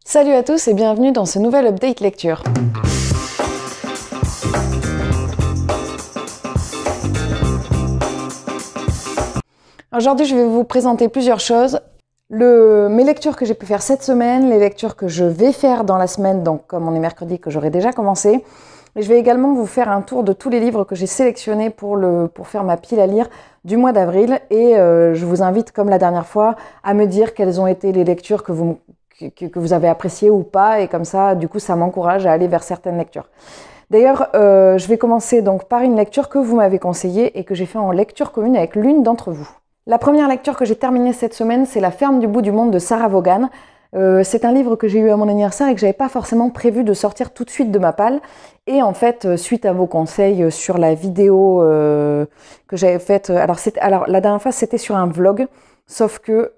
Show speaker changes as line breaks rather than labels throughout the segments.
Salut à tous et bienvenue dans ce nouvel update lecture. Aujourd'hui, je vais vous présenter plusieurs choses. Mes lectures que j'ai pu faire cette semaine, les lectures que je vais faire dans la semaine, donc comme on est mercredi, que j'aurai déjà commencé. Et je vais également vous faire un tour de tous les livres que j'ai sélectionnés pour faire ma pile à lire du mois d'avril. Et je vous invite, comme la dernière fois, à me dire quelles ont été les lectures que vous avez appréciées ou pas. Et comme ça, du coup, ça m'encourage à aller vers certaines lectures. D'ailleurs, je vais commencer donc par une lecture que vous m'avez conseillée et que j'ai fait en lecture commune avec l'une d'entre vous. La première lecture que j'ai terminée cette semaine, c'est La ferme du bout du monde de Sarah Vaughan. C'est un livre que j'ai eu à mon anniversaire et que j'avais pas forcément prévu de sortir tout de suite de ma palle. Et en fait, suite à vos conseils sur la vidéo que j'avais faite, alors la dernière fois c'était sur un vlog, sauf que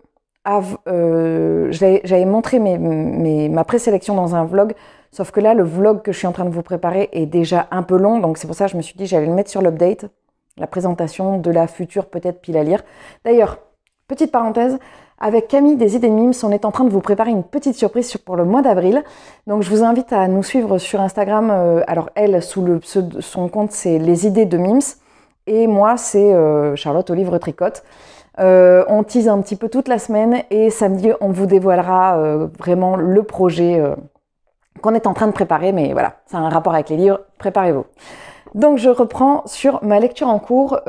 j'avais montré ma présélection dans un vlog, sauf que là le vlog que je suis en train de vous préparer est déjà un peu long, donc c'est pour ça que je me suis dit que j'allais le mettre sur l'update, la présentation de la future peut-être pile à lire. D'ailleurs, petite parenthèse, avec Camille des idées de mimes, on est en train de vous préparer une petite surprise pour le mois d'avril. Donc je vous invite à nous suivre sur Instagram. Alors elle, son compte, c'est les idées de mimes. Et moi, c'est Charlotte au livre tricote. On tease un petit peu toute la semaine. Et samedi, on vous dévoilera vraiment le projet qu'on est en train de préparer. Mais voilà, ça a un rapport avec les livres. Préparez-vous. Donc je reprends sur ma lecture en cours,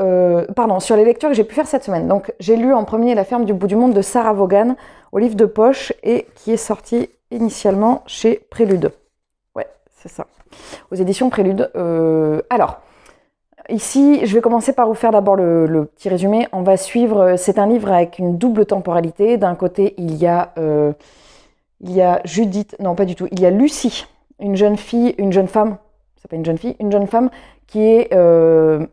sur les lectures que j'ai pu faire cette semaine. Donc j'ai lu en premier La ferme du bout du monde de Sarah Vaughan au livre de poche et qui est sorti initialement chez Prélude. Ouais, c'est ça. Aux éditions Prélude. Alors, ici, je vais commencer par vous faire d'abord le petit résumé. On va suivre, c'est un livre avec une double temporalité. D'un côté, il y a Judith, non pas du tout, il y a Lucie, une jeune femme qui est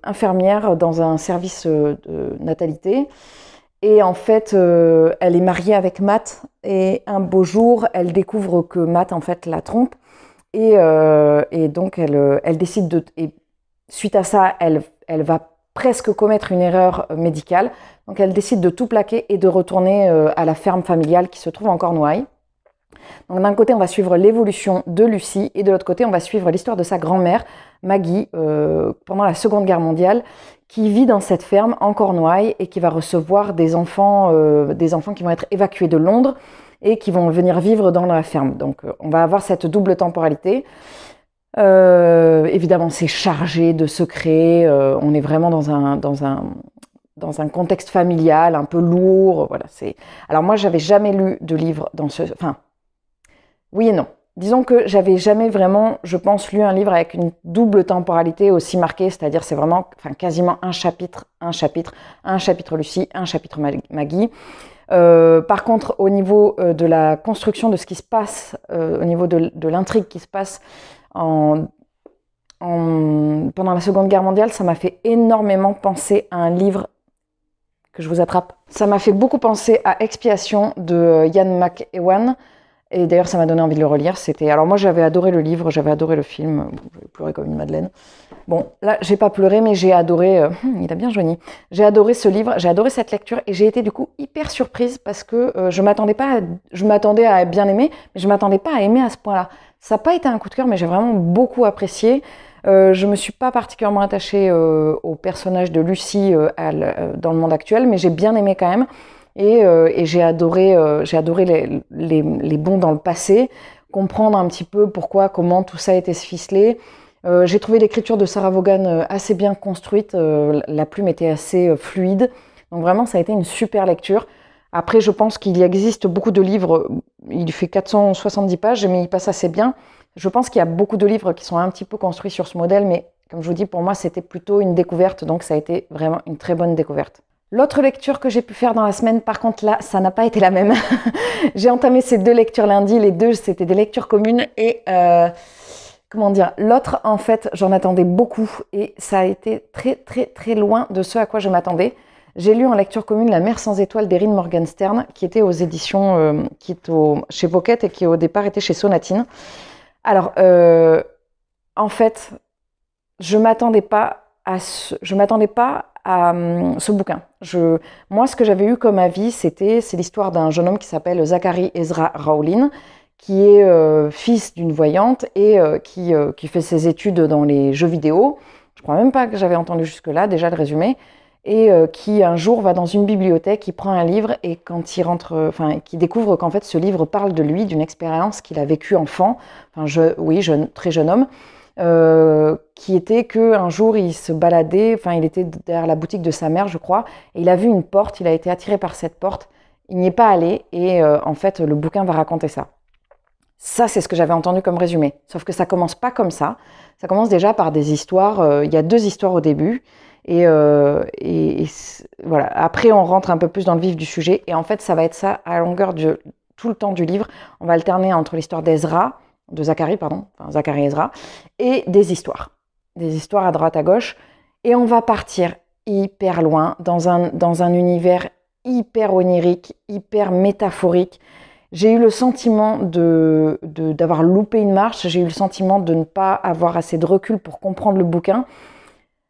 infirmière dans un service de natalité. Et en fait, elle est mariée avec Matt. Et un beau jour, elle découvre que Matt, en fait, la trompe. Et donc, elle décide et suite à ça, elle va presque commettre une erreur médicale. Donc, elle décide de tout plaquer et de retourner à la ferme familiale qui se trouve en Cornouailles. Donc d'un côté, on va suivre l'évolution de Lucie et de l'autre côté, on va suivre l'histoire de sa grand-mère, Maggie, pendant la Seconde Guerre mondiale, qui vit dans cette ferme en Cornouailles et qui va recevoir des enfants qui vont être évacués de Londres et qui vont venir vivre dans la ferme. Donc on va avoir cette double temporalité. Évidemment, c'est chargé de secrets. On est vraiment dans un contexte familial un peu lourd. Voilà, alors moi, j'avais jamais lu de livre dans ce... Oui et non. Disons que j'avais jamais vraiment, je pense, lu un livre avec une double temporalité aussi marquée, c'est-à-dire c'est vraiment quasiment un chapitre Lucie, un chapitre Maggie. Par contre, au niveau de la construction de ce qui se passe, au niveau de l'intrigue qui se passe pendant la Seconde Guerre mondiale, ça m'a fait énormément penser à un livre que je vous attrape. Ça m'a fait beaucoup penser à Expiation de Ian McEwan. Et d'ailleurs, ça m'a donné envie de le relire. Alors moi, j'avais adoré le livre, j'avais adoré le film. J'avais pleuré comme une madeleine. Bon, là, j'ai pas pleuré, mais j'ai adoré... il a bien jauni. J'ai adoré ce livre, j'ai adoré cette lecture et j'ai été du coup hyper surprise parce que je m'attendais à bien aimer, mais je m'attendais pas à aimer à ce point-là. Ça n'a pas été un coup de cœur, mais j'ai vraiment beaucoup apprécié. Je me suis pas particulièrement attachée au personnage de Lucie dans le monde actuel, mais j'ai bien aimé quand même. Et j'ai adoré les bonds dans le passé, comprendre un petit peu comment tout ça a été se ficeler. J'ai trouvé l'écriture de Sarah Vaughan assez bien construite, la plume était assez fluide, donc vraiment ça a été une super lecture. Après je pense qu'il existe beaucoup de livres, il fait 470 pages mais il passe assez bien. Je pense qu'il y a beaucoup de livres qui sont un petit peu construits sur ce modèle, mais comme je vous dis, pour moi c'était plutôt une découverte, donc ça a été vraiment une très bonne découverte. L'autre lecture que j'ai pu faire dans la semaine, par contre là, ça n'a pas été la même. J'ai entamé ces deux lectures lundi, les deux c'était des lectures communes et l'autre en fait j'en attendais beaucoup et ça a été très très très loin de ce à quoi je m'attendais. J'ai lu en lecture commune La mer sans étoiles d'Erin Morgenstern qui était aux éditions, chez Pocket et qui au départ était chez Sonatine. Alors en fait, je m'attendais pas à ce bouquin. Moi, ce que j'avais eu comme avis, c'est l'histoire d'un jeune homme qui s'appelle Zachary Ezra Rowling, qui est fils d'une voyante et qui fait ses études dans les jeux vidéo. Je crois même pas que j'avais entendu jusque-là, déjà le résumé. Et qui un jour va dans une bibliothèque, il prend un livre et quand il rentre, qui découvre qu'en fait ce livre parle de lui, d'une expérience qu'il a vécue enfant, très jeune homme, qui était qu'un jour il se baladait, il était derrière la boutique de sa mère, je crois, et il a vu une porte, il a été attiré par cette porte, il n'y est pas allé et en fait le bouquin va raconter ça. Ça, c'est ce que j'avais entendu comme résumé. Sauf que ça commence pas comme ça. Ça commence déjà par des histoires. Il y a 2 histoires au début. Et voilà. Après, on rentre un peu plus dans le vif du sujet. Et en fait, ça va être ça à longueur de tout le temps du livre. On va alterner entre l'histoire de Zacharie, Zacharie et Ezra, et des histoires. Des histoires à droite, à gauche. Et on va partir hyper loin, dans un univers hyper onirique, hyper métaphorique. J'ai eu le sentiment d'avoir loupé une marche, j'ai eu le sentiment de ne pas avoir assez de recul pour comprendre le bouquin.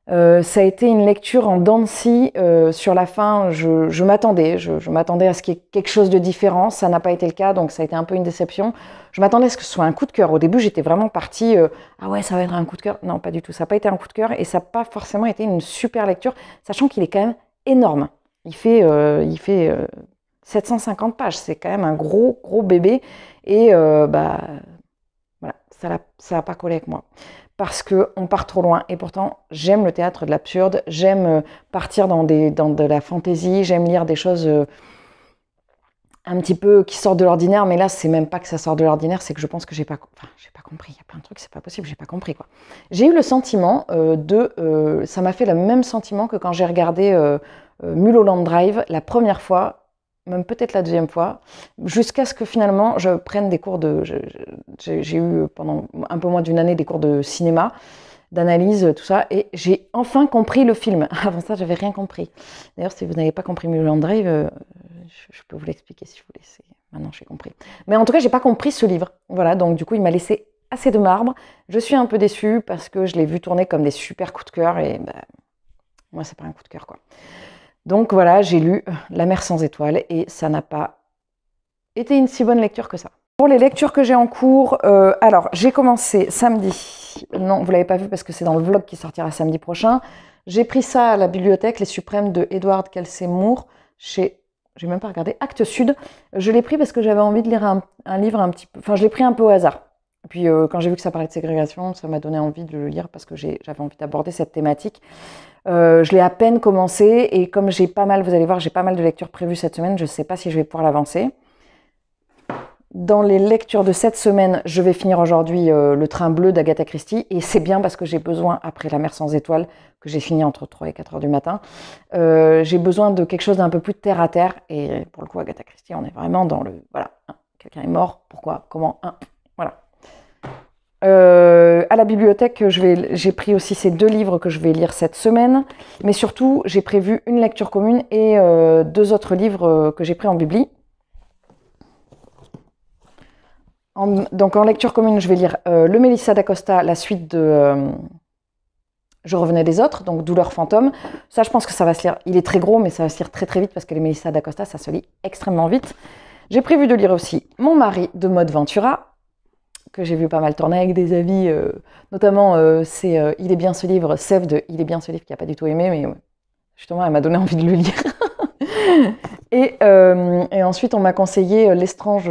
Ça a été une lecture en dents de scie. Sur la fin, je m'attendais à ce qu'il y ait quelque chose de différent. Ça n'a pas été le cas, donc ça a été un peu une déception. Je m'attendais à ce que ce soit un coup de cœur. Au début, j'étais vraiment partie ah ouais, ça va être un coup de cœur. Non, pas du tout. Ça n'a pas été un coup de cœur et ça n'a pas forcément été une super lecture, sachant qu'il est quand même énorme. Il fait 750 pages, c'est quand même un gros bébé et voilà, ça n'a pas collé avec moi parce qu'on part trop loin et pourtant j'aime le théâtre de l'absurde, j'aime partir dans de la fantaisie, j'aime lire des choses un petit peu qui sortent de l'ordinaire, mais là c'est même pas que ça sort de l'ordinaire, c'est que je pense que j'ai pas compris, il y a plein de trucs, c'est pas possible, j'ai pas compris quoi. J'ai eu le sentiment ça m'a fait le même sentiment que quand j'ai regardé Mulholland Drive la première fois, même peut-être la deuxième fois, jusqu'à ce que finalement je prenne des cours j'ai eu pendant un peu moins d'une année des cours de cinéma, d'analyse, tout ça, et j'ai enfin compris le film. Avant ça, j'avais rien compris. D'ailleurs, si vous n'avez pas compris Mulholland Drive, je peux vous l'expliquer si vous voulez. Maintenant, j'ai compris. Mais en tout cas, j'ai pas compris ce livre. Voilà, donc du coup, il m'a laissé assez de marbre. Je suis un peu déçue parce que je l'ai vu tourner comme des super coups de cœur et moi, c'est pas un coup de cœur, quoi. Donc voilà, j'ai lu La mer sans étoiles et ça n'a pas été une si bonne lecture que ça. Pour les lectures que j'ai en cours, alors j'ai commencé samedi. Non, vous l'avez pas vu parce que c'est dans le vlog qui sortira samedi prochain. J'ai pris ça à la bibliothèque, Les Suprêmes de Edward Kelsey Moore, j'ai même pas regardé, Actes Sud. Je l'ai pris parce que j'avais envie de lire un livre un petit peu... Enfin, je l'ai pris un peu au hasard. Et puis quand j'ai vu que ça parlait de ségrégation, ça m'a donné envie de le lire parce que j'avais envie d'aborder cette thématique. Je l'ai à peine commencé et comme j'ai pas mal, vous allez voir, j'ai pas mal de lectures prévues cette semaine, je ne sais pas si je vais pouvoir l'avancer. Dans les lectures de cette semaine, je vais finir aujourd'hui Le Train bleu d'Agatha Christie et c'est bien parce que j'ai besoin, après La mer sans étoiles, que j'ai fini entre 3 et 4 heures du matin, j'ai besoin de quelque chose d'un peu plus terre à terre et pour le coup, Agatha Christie, on est vraiment dans le... Voilà, quelqu'un est mort, pourquoi, comment, voilà. À la bibliothèque, j'ai pris aussi ces 2 livres que je vais lire cette semaine, mais surtout, j'ai prévu une lecture commune et 2 autres livres que j'ai pris en bibli. Donc en lecture commune, je vais lire le Mélissa d'Acosta, la suite de Je revenais des autres, donc Douleur fantôme. Ça, je pense que ça va se lire, il est très gros, mais ça va se lire très très vite parce que les Mélissa d'Acosta, ça se lit extrêmement vite. J'ai prévu de lire aussi Mon mari de Maud Ventura, que j'ai vu pas mal tourner avec des avis, notamment c'est Il est bien ce livre, Sève de Il est bien ce livre qui n'a pas du tout aimé, mais justement elle m'a donné envie de le lire. et ensuite on m'a conseillé L'estrange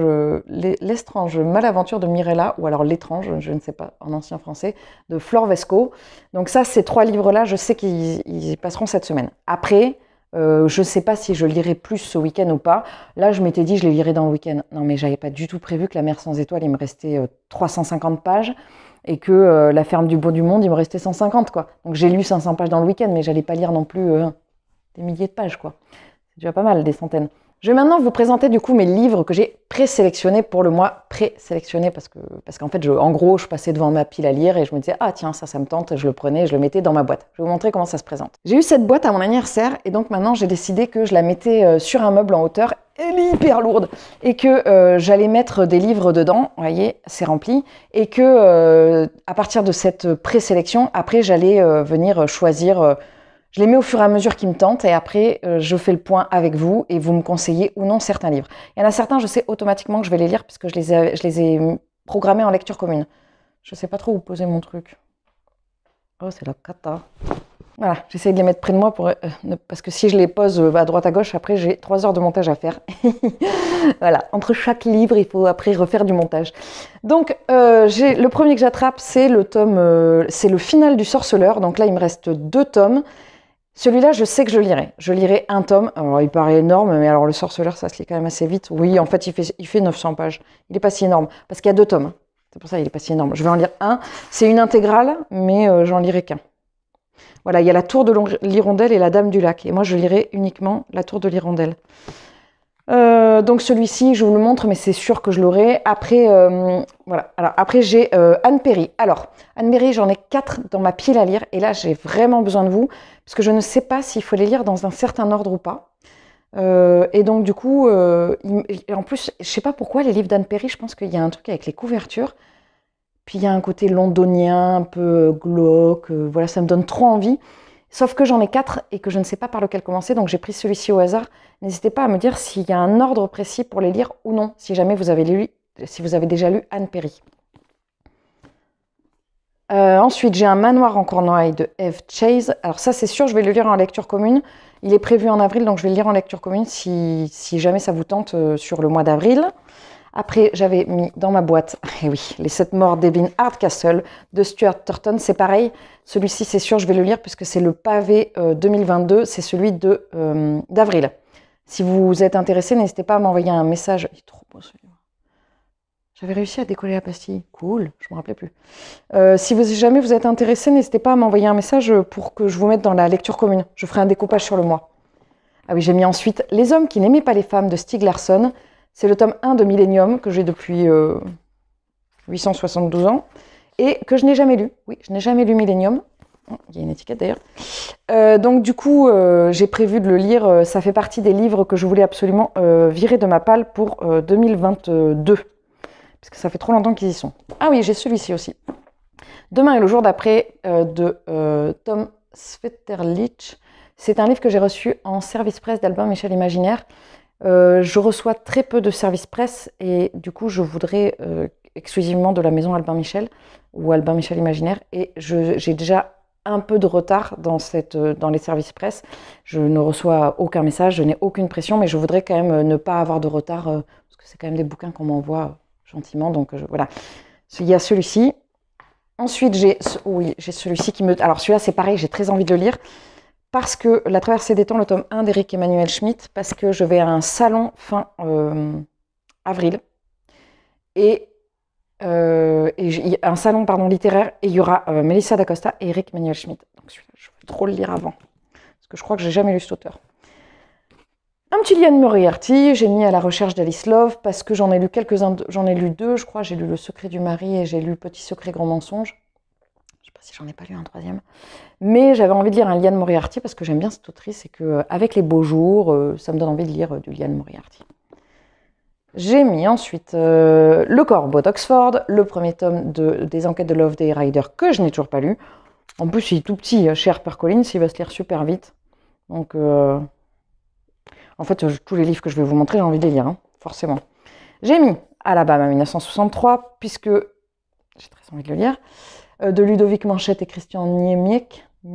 malaventure de Mirella, ou alors L'étrange, je ne sais pas, en ancien français, de Flore Vesco. Donc ça, ces 3 livres-là, je sais qu'ils passeront cette semaine. Après, je ne sais pas si je lirai plus ce week-end ou pas. Là, je m'étais dit, je les lirai dans le week-end. Non, mais j'avais pas du tout prévu que La mer sans étoiles, il me restait 350 pages et que La ferme du bout du monde, il me restait 150, quoi. Donc j'ai lu 500 pages dans le week-end, mais j'allais pas lire non plus des milliers de pages, quoi. C'est déjà pas mal, des centaines. Je vais maintenant vous présenter du coup mes livres que j'ai présélectionnés pour le mois. Présélectionnés parce qu'en fait, en gros, je passais devant ma pile à lire et je me disais « Ah tiens, ça me tente », je le prenais, je le mettais dans ma boîte. Je vais vous montrer comment ça se présente. J'ai eu cette boîte à mon anniversaire et donc maintenant, j'ai décidé que je la mettais sur un meuble en hauteur. Elle est hyper lourde et que j'allais mettre des livres dedans. Vous voyez, c'est rempli. Et que à partir de cette présélection, après, j'allais venir choisir... Je les mets au fur et à mesure qu'ils me tentent et après, je fais le point avec vous et vous me conseillez ou non certains livres. Il y en a certains, je sais automatiquement que je vais les lire puisque je les ai programmés en lecture commune. Je ne sais pas trop où poser mon truc. Oh, c'est la cata. Voilà, j'essaie de les mettre près de moi parce que si je les pose à droite à gauche, après j'ai 3 heures de montage à faire. Voilà, entre chaque livre, il faut après refaire du montage. Donc, le premier que j'attrape, c'est c'est le final du Sorceleur. Donc là, il me reste 2 tomes. Celui-là, je sais que je lirai. Je lirai un tome. Alors, il paraît énorme, mais alors le Sorceleur, ça se lit quand même assez vite. Oui, en fait, il fait 900 pages. Il n'est pas si énorme, parce qu'il y a 2 tomes. C'est pour ça qu'il n'est pas si énorme. Je vais en lire un. C'est une intégrale, mais j'en lirai qu'un. Voilà, il y a la Tour de l'Hirondelle et la Dame du Lac. Et moi, je lirai uniquement la Tour de l'Hirondelle. Donc celui-ci, je vous le montre, mais c'est sûr que je l'aurai. Après, voilà. Alors après, j'ai Anne Perry. Alors, Anne Perry, j'en ai 4 dans ma pile à lire. Et là, j'ai vraiment besoin de vous, parce que je ne sais pas s'il faut les lire dans un certain ordre ou pas. Et donc, du coup, en plus, je ne sais pas pourquoi, les livres d'Anne Perry, je pense qu'il y a un truc avec les couvertures. Puis il y a un côté londonien, un peu glauque, voilà, ça me donne trop envie. Sauf que j'en ai 4 et que je ne sais pas par lequel commencer, donc j'ai pris celui-ci au hasard. N'hésitez pas à me dire s'il y a un ordre précis pour les lire ou non, si jamais vous avez déjà lu Anne Perry. Ensuite, j'ai un Manoir en Cornouailles de Eve Chase. Alors ça, c'est sûr, je vais le lire en lecture commune. Il est prévu en avril, donc je vais le lire en lecture commune si jamais ça vous tente sur le mois d'avril. Après, j'avais mis dans ma boîte, eh oui, Les 7 morts d'Evelyn Hardcastle de Stuart Turton. C'est pareil, celui-ci, c'est sûr, je vais le lire puisque c'est le pavé 2022, c'est celui d'avril. Si vous êtes intéressé, n'hésitez pas à m'envoyer un message. Il est trop beau celui-là. J'avais réussi à décoller la pastille. Cool, je ne me rappelais plus. Si jamais vous êtes intéressé, n'hésitez pas à m'envoyer un message pour que je vous mette dans la lecture commune. Je ferai un découpage sur le mois. Ah oui, j'ai mis ensuite Les hommes qui n'aimaient pas les femmes de Stieg Larsson. C'est le tome 1 de Millennium que j'ai depuis 872 ans et que je n'ai jamais lu. Oui, je n'ai jamais lu Millennium. Il y a une étiquette d'ailleurs. Donc du coup, j'ai prévu de le lire. Ça fait partie des livres que je voulais absolument virer de ma palle pour 2022. Parce que ça fait trop longtemps qu'ils y sont. Ah oui, j'ai celui-ci aussi. Demain et le jour d'après de Tom Svetterlich. C'est un livre que j'ai reçu en service presse d'Albin Michel Imaginaire. Je reçois très peu de services presse et du coup je voudrais exclusivement de la maison Albin Michel ou Albin Michel Imaginaire et j'ai déjà un peu de retard dans les services presse. Je ne reçois aucun message, je n'ai aucune pression, mais je voudrais quand même ne pas avoir de retard parce que c'est quand même des bouquins qu'on m'envoie gentiment, donc voilà. Il y a celui-ci. Ensuite j'ai celui-ci qui me... Alors celui-là c'est pareil, j'ai très envie de le lire. Parce que La traversée des temps, le tome 1 d'Éric Emmanuel Schmitt, parce que je vais à un salon fin avril, et un salon littéraire, et il y aura Melissa d'Acosta et Éric Emmanuel Schmitt. Donc celui-là, je veux trop le lire avant, parce que je crois que j'ai jamais lu cet auteur. Un petit Liane Moriarty, j'ai mis À la recherche d'Alice Love, parce que j'en ai lu quelques-uns, j'en ai lu 2, je crois, j'ai lu Le secret du mari et j'ai lu Petit secret grand mensonge. Je ne sais pas si j'en ai pas lu un 3e. Mais j'avais envie de lire un Liane Moriarty parce que j'aime bien cette autrice et qu'avec les beaux jours, ça me donne envie de lire du Liane Moriarty. J'ai mis ensuite Le Corbeau d'Oxford, le premier tome des enquêtes de Loveday Rider que je n'ai toujours pas lu. En plus, il est tout petit chez HarperCollins, il va se lire super vite. Donc, en fait, tous les livres que je vais vous montrer, j'ai envie de les lire, hein, forcément. J'ai mis Alabama 1963, puisque j'ai très envie de le lire, de Ludovic Manchette et Christian Niemiec. Je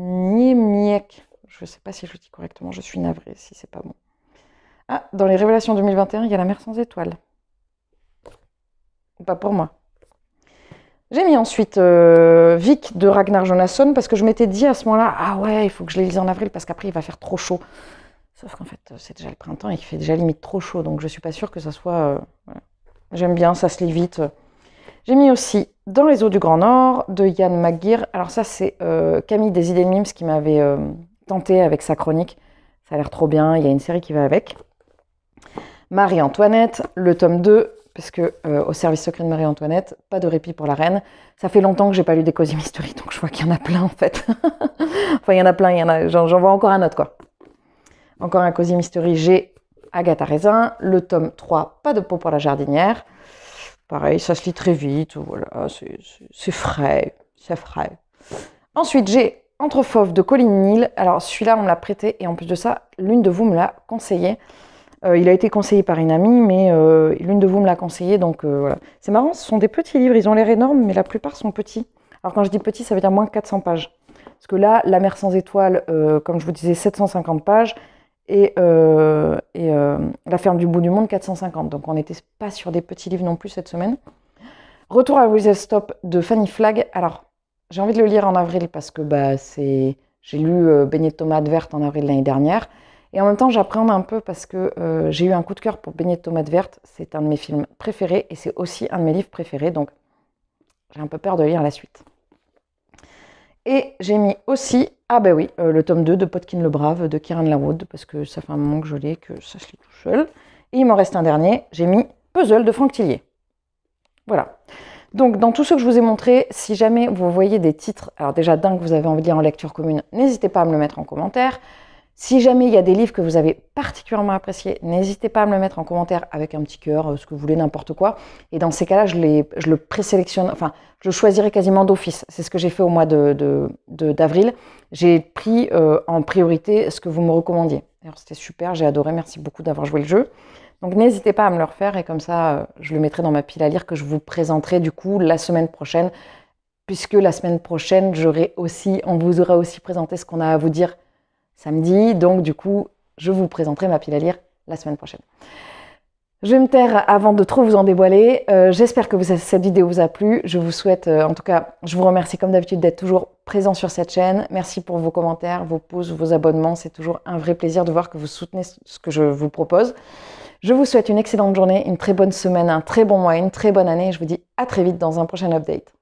ne sais pas si je le dis correctement, je suis navrée si c'est pas bon. Ah, dans les Révélations 2021, il y a La mer sans étoiles. Pas pour moi. J'ai mis ensuite Vic de Ragnar Jonasson parce que je m'étais dit à ce moment-là, ah ouais, il faut que je les lise en avril parce qu'après il va faire trop chaud. Sauf qu'en fait, c'est déjà le printemps et qu'il fait déjà limite trop chaud, donc je ne suis pas sûre que ça soit... Voilà. J'aime bien, ça se lit vite. J'ai mis aussi Dans les eaux du Grand Nord de Yann McGear. Alors ça, c'est Camille des idées de Mims qui m'avait tenté avec sa chronique. Ça a l'air trop bien, il y a une série qui va avec. Marie-Antoinette, le tome 2, parce que au service secret de Marie-Antoinette, pas de répit pour la reine. Ça fait longtemps que j'ai pas lu des Cozy Mystery, donc je vois qu'il y en a plein en fait. Enfin, il y en a plein, j'en vois encore un autre quoi. Encore un Cozy Mystery, j'ai Agatha Raisin, le tome 3, Pas de peau pour la jardinière. Pareil, ça se lit très vite, voilà, c'est frais, c'est frais. Ensuite, j'ai Entre Fauves de Colline Neal. Alors celui-là, on me l'a prêté et en plus de ça, l'une de vous me l'a conseillé. Il a été conseillé par une amie, mais l'une de vous me l'a conseillé, donc voilà. C'est marrant, ce sont des petits livres, ils ont l'air énormes, mais la plupart sont petits. Alors quand je dis petit, ça veut dire moins de 400 pages. Parce que là, La mer sans étoiles, comme je vous disais, 750 pages, et La ferme du bout du monde, 450. Donc on n'était pas sur des petits livres non plus cette semaine. Retour à Whistle Stop de Fanny Flagg. Alors, j'ai envie de le lire en avril parce que j'ai lu Beignets de tomates vertes en avril de l'année dernière. Et en même temps, j'appréhende un peu parce que j'ai eu un coup de cœur pour Beignets de tomates vertes. C'est un de mes films préférés et c'est aussi un de mes livres préférés. Donc, j'ai un peu peur de lire la suite. Et j'ai mis aussi, le tome 2 de Potkin le Brave de Kieran Larwood parce que ça fait un moment que je l'ai, que ça se lit tout seul. Et il m'en reste un dernier. J'ai mis Puzzle de Franck Tillier. Voilà. Donc, dans tout ce que je vous ai montré, si jamais vous voyez des titres, alors déjà d'un que vous avez envie de lire en lecture commune, n'hésitez pas à me le mettre en commentaire. Si jamais il y a des livres que vous avez particulièrement appréciés, n'hésitez pas à me le mettre en commentaire avec un petit cœur, ce que vous voulez, n'importe quoi. Et dans ces cas-là, je le présélectionne, enfin, je le choisirai quasiment d'office. C'est ce que j'ai fait au mois d'avril. J'ai pris en priorité ce que vous me recommandiez. Alors, c'était super, j'ai adoré, merci beaucoup d'avoir joué le jeu. Donc n'hésitez pas à me le refaire et comme ça, je le mettrai dans ma pile à lire que je vous présenterai du coup la semaine prochaine. Puisque la semaine prochaine, on vous aura aussi présenté ce qu'on a à vous dire samedi. Donc du coup, je vous présenterai ma pile à lire la semaine prochaine. Je vais me taire avant de trop vous en dévoiler. J'espère que cette vidéo vous a plu. Je vous souhaite, en tout cas, je vous remercie comme d'habitude d'être toujours présent sur cette chaîne. Merci pour vos commentaires, vos pouces, vos abonnements. C'est toujours un vrai plaisir de voir que vous soutenez ce que je vous propose. Je vous souhaite une excellente journée, une très bonne semaine, un très bon mois, une très bonne année. Je vous dis à très vite dans un prochain update.